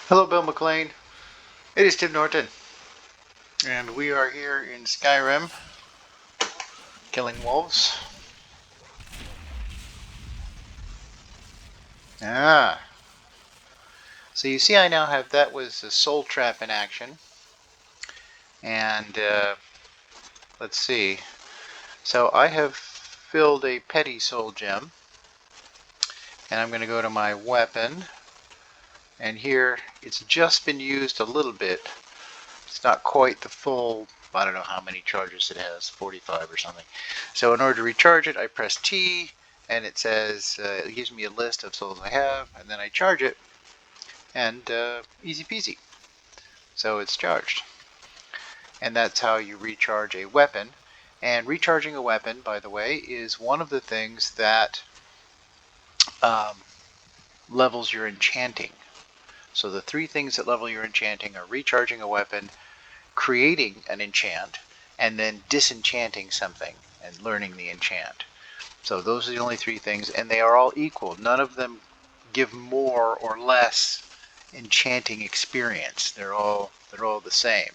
Hello, Bill McLean. It is Tim Norton, and we are here in Skyrim, killing wolves. Ah, so you see, I now have that was a soul trap in action, and let's see. So I have filled a petty soul gem, and I'm going to go to my weapon, and here it's just been used a little bit. It's not quite the full. I don't know how many charges it has, 45 or something. So in order to recharge it, I press T, and it says, it gives me a list of souls I have, and then I charge it, and easy peasy. So it's charged. And that's how you recharge a weapon. And recharging a weapon, by the way, is one of the things that um, levels your enchanting. So the three things that level your enchanting are recharging a weapon, creating an enchant, and then disenchanting something and learning the enchant. So those are the only three things, and they are all equal. None of them give more or less enchanting experience. They're all the same.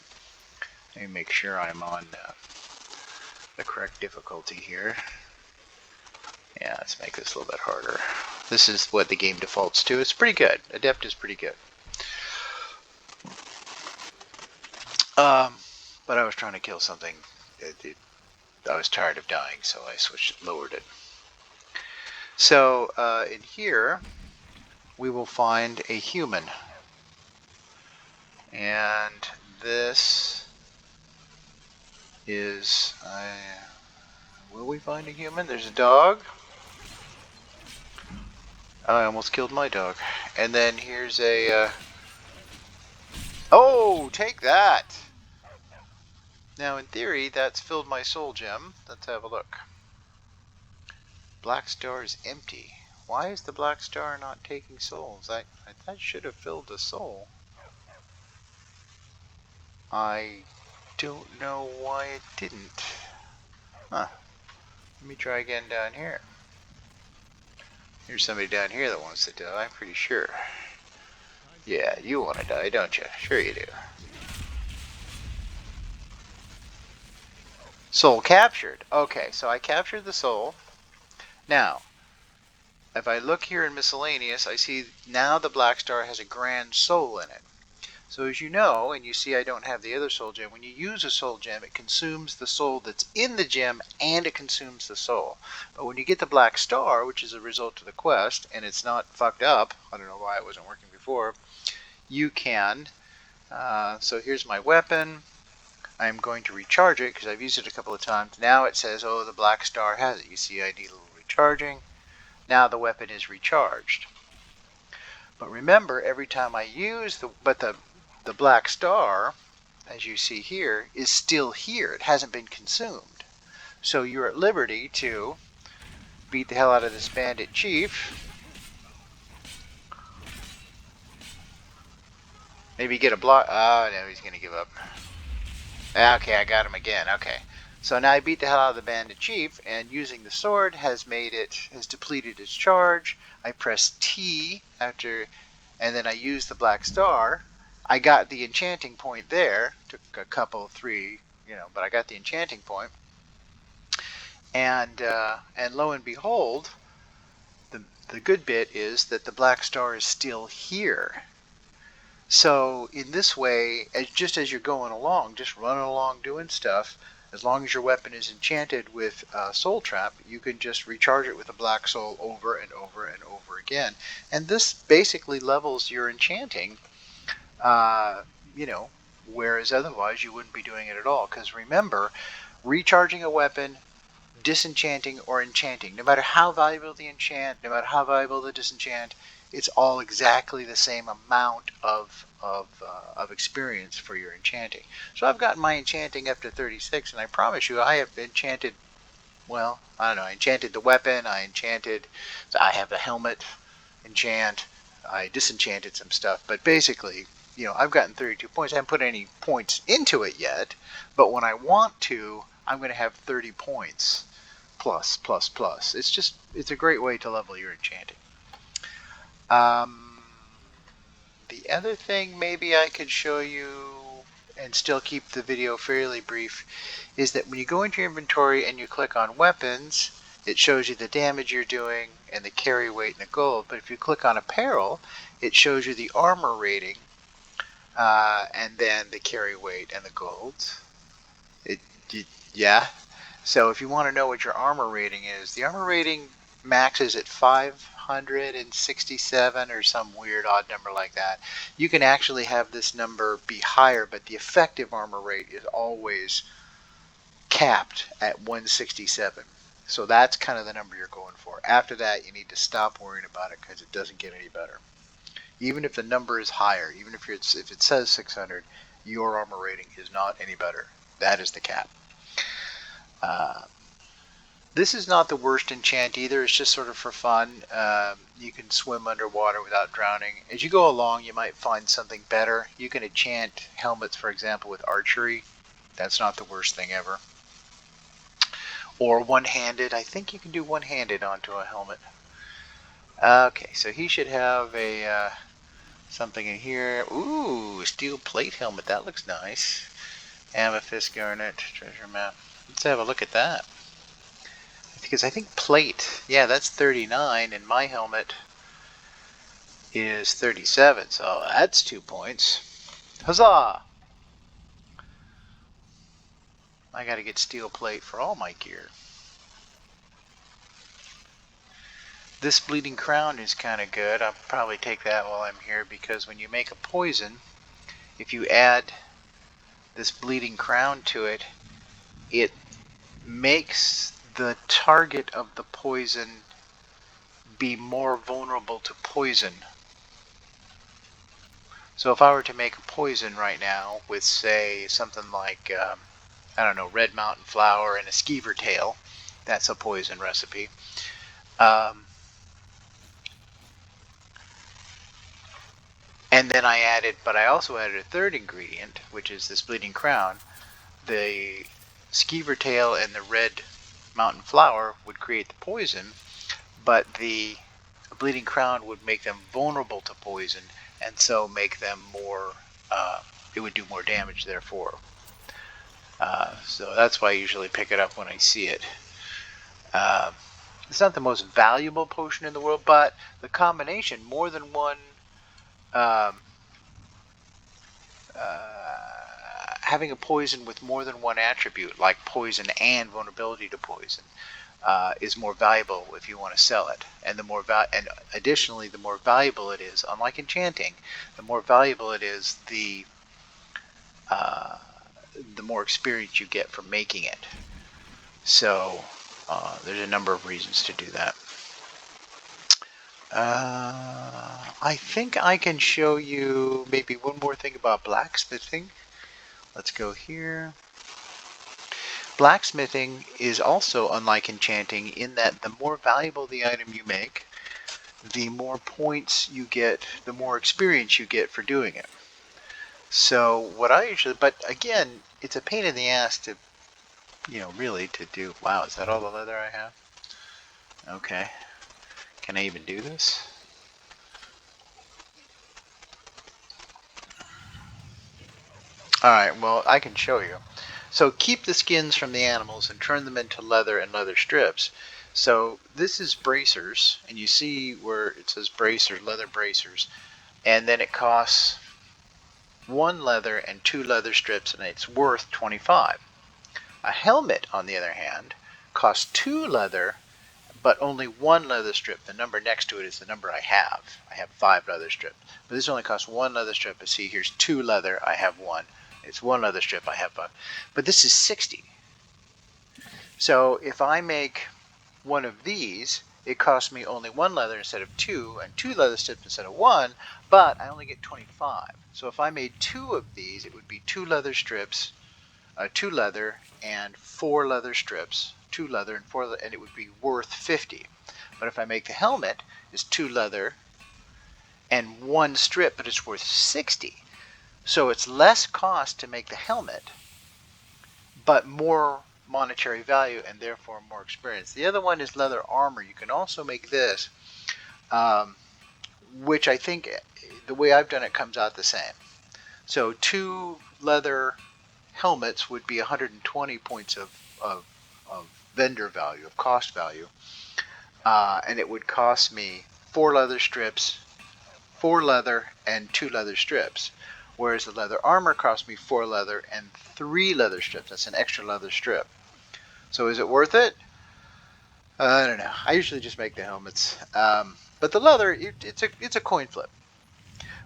Let me make sure I'm on the correct difficulty here. Yeah, let's make this a little bit harder. This is what the game defaults to. It's pretty good. Adept is pretty good. But I was trying to kill something. I was tired of dying, so I lowered it. So in here, we will find a human. And this is... will we find a human? There's a dog. I almost killed my dog. And then here's a... Oh, take that! Now, in theory, that's filled my soul gem. Let's have a look. Blackstar is empty. Why is the Blackstar not taking souls? That should have filled a soul. I don't know why it didn't. Huh. Let me try again down here. There's somebody down here that wants to die, I'm pretty sure. Yeah, you want to die, don't you? Sure you do. Soul captured. Okay, so I captured the soul. Now, if I look here in miscellaneous, I see now the Blackstar has a grand soul in it. So as you know, and you see I don't have the other soul gem, when you use a soul gem, it consumes the soul that's in the gem and it consumes the soul. But when you get the black star, which is a result of the quest, and it's not fucked up, I don't know why it wasn't working before, you can, so here's my weapon. I'm going to recharge it because I've used it a couple of times. Now it says, oh, the black star has it. You see I need a little recharging. Now the weapon is recharged. But remember, every time I use the black star, as you see here, is still here. It hasn't been consumed. So you're at liberty to beat the hell out of this bandit chief. Maybe get a block. Oh, no, he's going to give up. Okay, I got him again. Okay. So now I beat the hell out of the bandit chief, and using the sword has depleted its charge. I press T after, and then I use the black star. I got the enchanting point there. Took a couple, three, but I got the enchanting point. And lo and behold, the good bit is that the black star is still here. So in this way, just as you're going along, just running along doing stuff, as long as your weapon is enchanted with Soul Trap, you can just recharge it with a black soul over and over and over again. And this basically levels your enchanting, uh, whereas otherwise you wouldn't be doing it at all. Because remember, recharging a weapon, disenchanting or enchanting, no matter how valuable the enchant, no matter how valuable the disenchant, it's all exactly the same amount of experience for your enchanting. So I've gotten my enchanting up to 36, and I promise you I have enchanted, well, I don't know, I enchanted the weapon, so I have the helmet enchant, I disenchanted some stuff, but basically, I've gotten 32 points. I haven't put any points into it yet, but when I want to, I'm going to have 30 points plus, plus, plus. It's a great way to level your enchanting. Um, The other thing maybe I could show you and still keep the video fairly brief is that when you go into your inventory and you click on weapons, it shows you the damage you're doing and the carry weight and the gold. But if you click on apparel, it shows you the armor rating and then the carry weight and the gold. Yeah. So if you want to know what your armor rating is, the armor rating maxes at 567 or some weird odd number like that. You can actually have this number be higher, but the effective armor rate is always capped at 167. So that's kind of the number you're going for. After that, you need to stop worrying about it because it doesn't get any better. Even if the number is higher, even if it says 600, your armor rating is not any better. That is the cap. This is not the worst enchant either. It's just sort of for fun. You can swim underwater without drowning. As you go along, you might find something better. You can enchant helmets, for example, with archery. That's not the worst thing ever. Or one-handed. I think you can do one-handed onto a helmet. Okay, so he should have a something in here. Ooh, steel plate helmet. That looks nice. Amethyst garnet, treasure map. Let's have a look at that. Because I think plate, yeah, that's 39, and my helmet is 37, so that's 2 points. Huzzah! I gotta get steel plate for all my gear. This bleeding crown is kind of good. I'll probably take that while I'm here, because when you make a poison, if you add this bleeding crown to it, it makes the target of the poison be more vulnerable to poison. So if I were to make a poison right now with, say, something like, I don't know, red mountain flower and a skeever tail, that's a poison recipe. And then I also added a third ingredient, which is this bleeding crown. The skeever tail and the red mountain flower would create the poison, but the bleeding crown would make them vulnerable to poison, and so make them more, it would do more damage therefore. So that's why I usually pick it up when I see it. It's not the most valuable potion in the world, but the combination, more than one, having a poison with more than one attribute, like poison and vulnerability to poison, is more valuable if you want to sell it. And and additionally, the more valuable it is, unlike enchanting, the more valuable it is, the more experience you get from making it. So there's a number of reasons to do that. I think I can show you maybe one more thing about blacksmithing. Let's go here. Blacksmithing is also unlike enchanting in that the more valuable the item you make, the more points you get, the more experience you get for doing it. So what I usually, but again, it's a pain in the ass to, really to do. Wow, is that all the leather I have? Okay. Can I even do this? Alright, well, I can show you. So keep the skins from the animals and turn them into leather and leather strips. So this is bracers, and you see where it says bracers, leather bracers, and then it costs 1 leather and 2 leather strips, and it's worth 25. A helmet, on the other hand, costs 2 leather, but only 1 leather strip. The number next to it is the number I have. I have 5 leather strips. But this only costs 1 leather strip. But see, here's 2 leather, I have 1. It's 1 leather strip, I have 5. But this is 60. So if I make one of these, it costs me only 1 leather instead of 2, and 2 leather strips instead of 1, but I only get 25. So if I made 2 of these, it would be 2 leather strips, 2 leather and 4 leather strips, 2 leather and 4 leather, and it would be worth 50. But if I make the helmet, it's 2 leather and 1 strip, but it's worth 60. So it's less cost to make the helmet, but more monetary value and therefore more experience. The other one is leather armor. You can also make this, which I think the way I've done it comes out the same. So 2 leather helmets would be 120 points of vendor value, of cost value. And it would cost me 4 leather strips, 4 leather, and 2 leather strips. Whereas the leather armor cost me 4 leather and 3 leather strips. That's an extra leather strip. So is it worth it? I don't know. I usually just make the helmets. But the leather, it's a coin flip.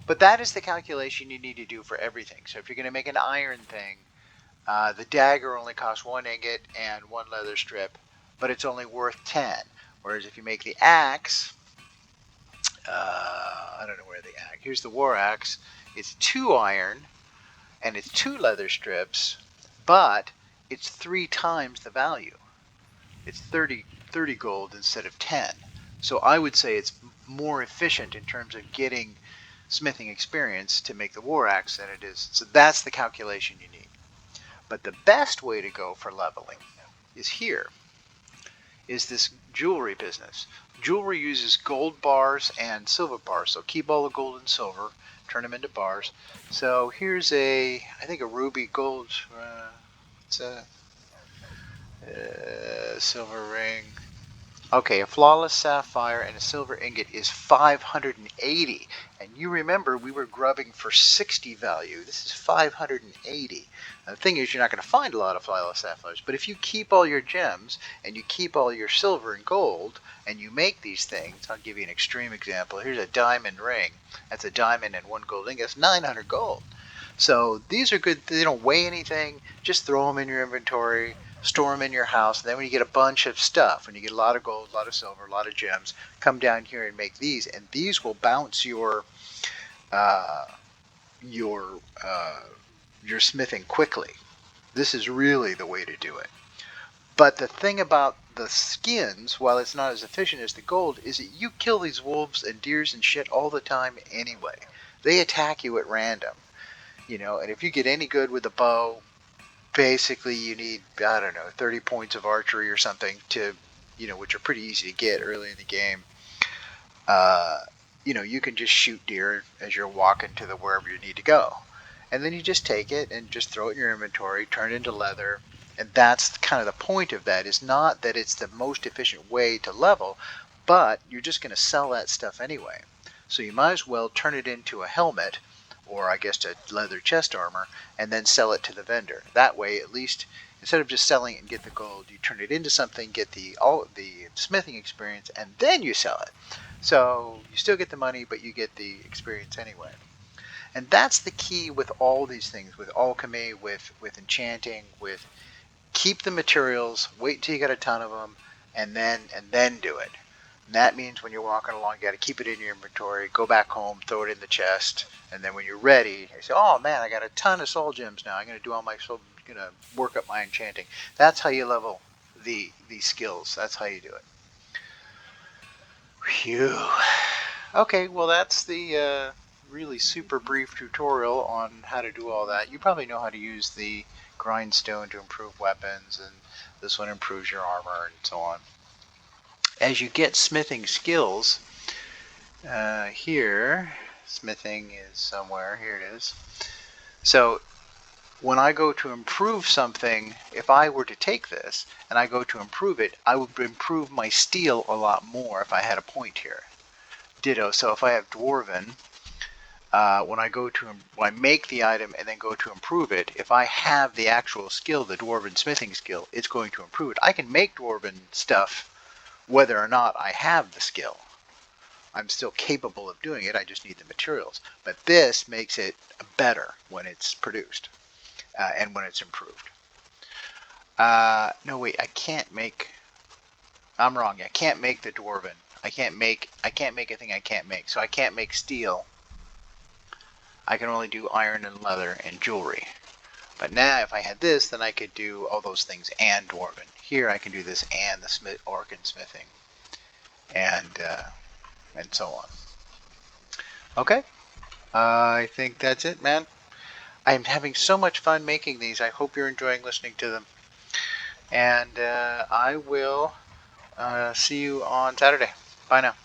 But that is the calculation you need to do for everything. So if you're going to make an iron thing, the dagger only costs 1 ingot and 1 leather strip, but it's only worth 10. Whereas if you make the axe, I don't know where the axe. Here's the war axe. It's 2 iron and it's 2 leather strips, but it's 3 times the value. It's 30 gold instead of 10. So I would say it's more efficient in terms of getting smithing experience to make the war axe than it is. So that's the calculation you need. But the best way to go for leveling is here, is this jewelry business. Jewelry uses gold bars and silver bars. So keep all the gold and silver, turn them into bars. So here's I think a ruby gold, it's a silver ring. Okay, a flawless sapphire and a silver ingot is 580. And you remember we were grubbing for 60 value. This is 580. Now, the thing is, you're not going to find a lot of flawless sapphires. But if you keep all your gems and you keep all your silver and gold and you make these things, I'll give you an extreme example. Here's a diamond ring. That's a diamond and 1 gold ingot. That's 900 gold. So these are good. They don't weigh anything. Just throw them in your inventory. Store them in your house, and then when you get a bunch of stuff, when you get a lot of gold, a lot of silver, a lot of gems, come down here and make these, and these will bounce your smithing quickly. This is really the way to do it. But the thing about the skins, while it's not as efficient as the gold, is that you kill these wolves and deers and shit all the time anyway. They attack you at random, and if you get any good with a bow, basically you need, I don't know, 30 points of archery or something to, which are pretty easy to get early in the game. You can just shoot deer as you're walking to wherever you need to go. And then you just take it and just throw it in your inventory, turn it into leather. And that's kind of the point of that, is not that it's the most efficient way to level, but you're just going to sell that stuff anyway. So you might as well turn it into a helmet, or I guess a leather chest armor, and then sell it to the vendor. That way, at least, instead of just selling it and get the gold, you turn it into something, get the smithing experience, and then you sell it. So you still get the money, but you get the experience anyway. And that's the key with all these things, with alchemy, with enchanting, with keep the materials, wait until you get a ton of them, and then do it. And that means when you're walking along, you got to keep it in your inventory, go back home, throw it in the chest, and then when you're ready, you say, oh man, I got a ton of soul gems now. I'm going to do all my soul, going to work up my enchanting. That's how you level the skills. That's how you do it. Phew. Okay, well that's the really super brief tutorial on how to do all that. You probably know how to use the grindstone to improve weapons, and this one improves your armor and so on. As you get smithing skills, here, smithing is somewhere, here it is. So when I go to improve something, if I were to take this and I go to improve it, I would improve my steel a lot more if I had a point here. Ditto, so if I have dwarven, when I make the item and then go to improve it, if I have the actual skill, the dwarven smithing skill, it's going to improve it. I can make dwarven stuff whether or not I have the skill. I'm still capable of doing it, I just need the materials. But this makes it better when it's produced and when it's improved. No wait, I can't make, I'm wrong, I can't make the dwarven. I can't make a thing I can't make. So I can't make steel. I can only do iron and leather and jewelry. But now if I had this, then I could do all those things and dwarven. Here I can do this and the orc and smithing. And so on. Okay, I think that's it, man. I'm having so much fun making these. I hope you're enjoying listening to them. And I will see you on Saturday. Bye now.